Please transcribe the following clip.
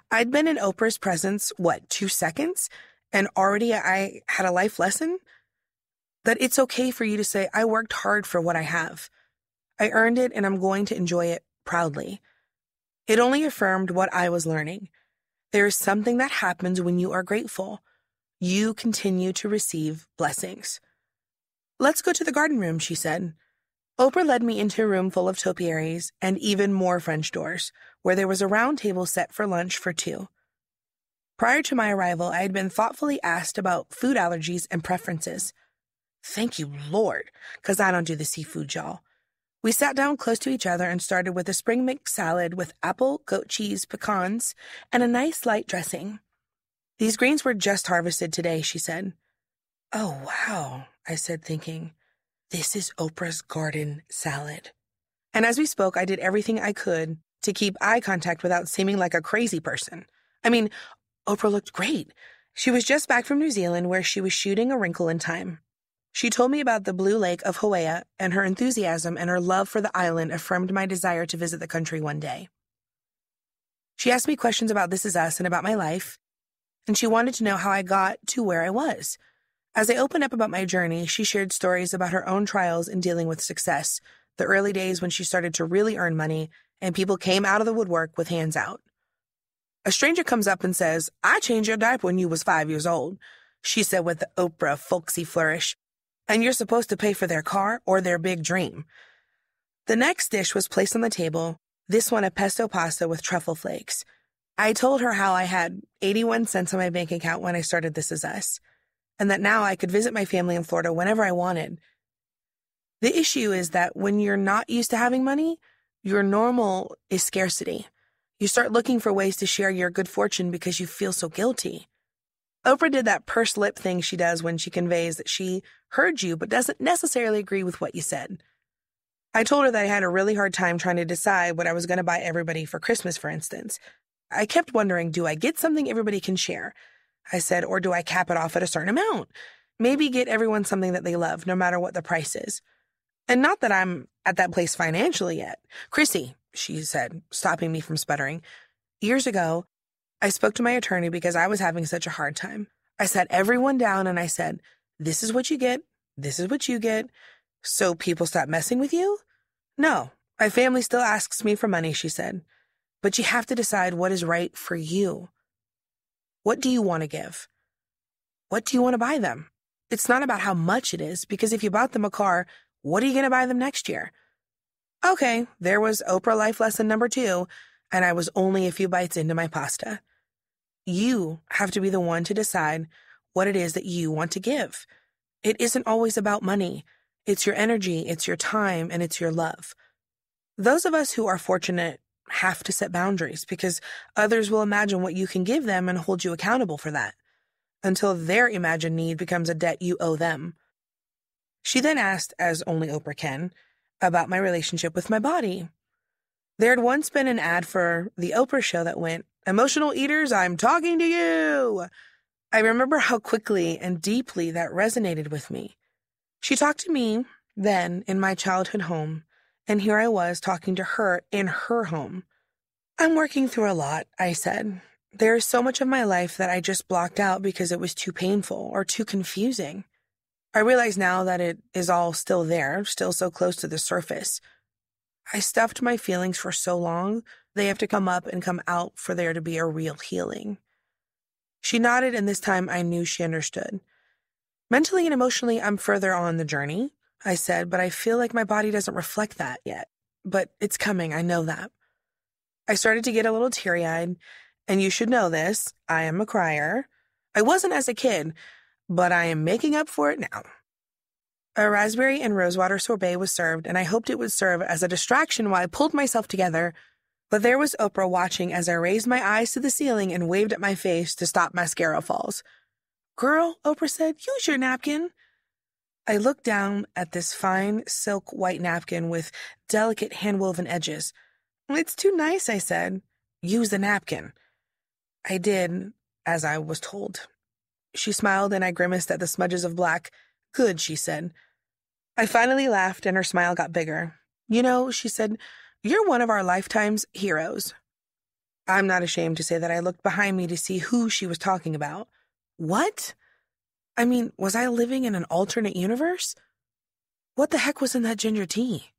I'd been in Oprah's presence, 2 seconds? And already I had a life lesson? That it's okay for you to say, I worked hard for what I have. I earned it and I'm going to enjoy it proudly. It only affirmed what I was learning. There is something that happens when you are grateful. You continue to receive blessings. Let's go to the garden room, she said. Oprah led me into a room full of topiaries and even more French doors, where there was a round table set for lunch for 2. Prior to my arrival, I had been thoughtfully asked about food allergies and preferences. Thank you, Lord, because I don't do the seafood, y'all. We sat down close to each other and started with a spring mix salad with apple, goat cheese, pecans, and a nice light dressing. These greens were just harvested today, she said. Oh, wow, I said, thinking, this is Oprah's garden salad. And as we spoke, I did everything I could to keep eye contact without seeming like a crazy person. I mean, Oprah looked great. She was just back from New Zealand where she was shooting A Wrinkle in Time. She told me about the blue lake of Hawaii, and her enthusiasm and her love for the island affirmed my desire to visit the country one day. She asked me questions about This Is Us and about my life, and she wanted to know how I got to where I was. As I opened up about my journey, she shared stories about her own trials in dealing with success, the early days when she started to really earn money, and people came out of the woodwork with hands out. A stranger comes up and says, I changed your diaper when you was 5 years old, she said with the Oprah folksy flourish. And you're supposed to pay for their car or their big dream. The next dish was placed on the table, this one a pesto pasta with truffle flakes. I told her how I had 81 cents on my bank account when I started This Is Us, and that now I could visit my family in Florida whenever I wanted. The issue is that when you're not used to having money, your normal is scarcity. You start looking for ways to share your good fortune because you feel so guilty. Oprah did that pursed lip thing she does when she conveys that she heard you but doesn't necessarily agree with what you said. I told her that I had a really hard time trying to decide what I was going to buy everybody for Christmas, for instance. I kept wondering, do I get something everybody can share? I said, or do I cap it off at a certain amount? Maybe get everyone something that they love, no matter what the price is. And not that I'm at that place financially yet. Chrissy, she said, stopping me from sputtering. Years ago, I spoke to my attorney because I was having such a hard time. I sat everyone down and I said, this is what you get. This is what you get. So people stop messing with you? No, my family still asks me for money, she said. But you have to decide what is right for you. What do you want to give? What do you want to buy them? It's not about how much it is, because if you bought them a car, what are you going to buy them next year? Okay, there was Oprah life lesson number 2, and I was only a few bites into my pasta. You have to be the one to decide what it is that you want to give. It isn't always about money. It's your energy, it's your time, and it's your love. Those of us who are fortunate have to set boundaries because others will imagine what you can give them and hold you accountable for that until their imagined need becomes a debt you owe them. She then asked, as only Oprah can, about my relationship with my body. There had once been an ad for the Oprah show that went, "Emotional eaters, I'm talking to you." I remember how quickly and deeply that resonated with me. She talked to me then in my childhood home, and here I was talking to her in her home. I'm working through a lot, I said. There is so much of my life that I just blocked out because it was too painful or too confusing. I realize now that it is all still there, still so close to the surface. I stuffed my feelings for so long, they have to come up and come out for there to be a real healing. She nodded, and this time I knew she understood. Mentally and emotionally, I'm further on the journey, I said, but I feel like my body doesn't reflect that yet. But it's coming, I know that. I started to get a little teary-eyed, and you should know this, I am a crier. I wasn't as a kid, but I am making up for it now. A raspberry and rosewater sorbet was served, and I hoped it would serve as a distraction while I pulled myself together. But there was Oprah watching as I raised my eyes to the ceiling and waved at my face to stop mascara falls. "Girl," Oprah said, "use your napkin." I looked down at this fine silk white napkin with delicate hand-woven edges. "It's too nice," I said. "Use the napkin." I did, as I was told. She smiled and I grimaced at the smudges of black. "Good," she said. I finally laughed and her smile got bigger. "You know," she said, "you're one of our lifetime's heroes." I'm not ashamed to say that I looked behind me to see who she was talking about. What? I mean, was I living in an alternate universe? What the heck was in that ginger tea?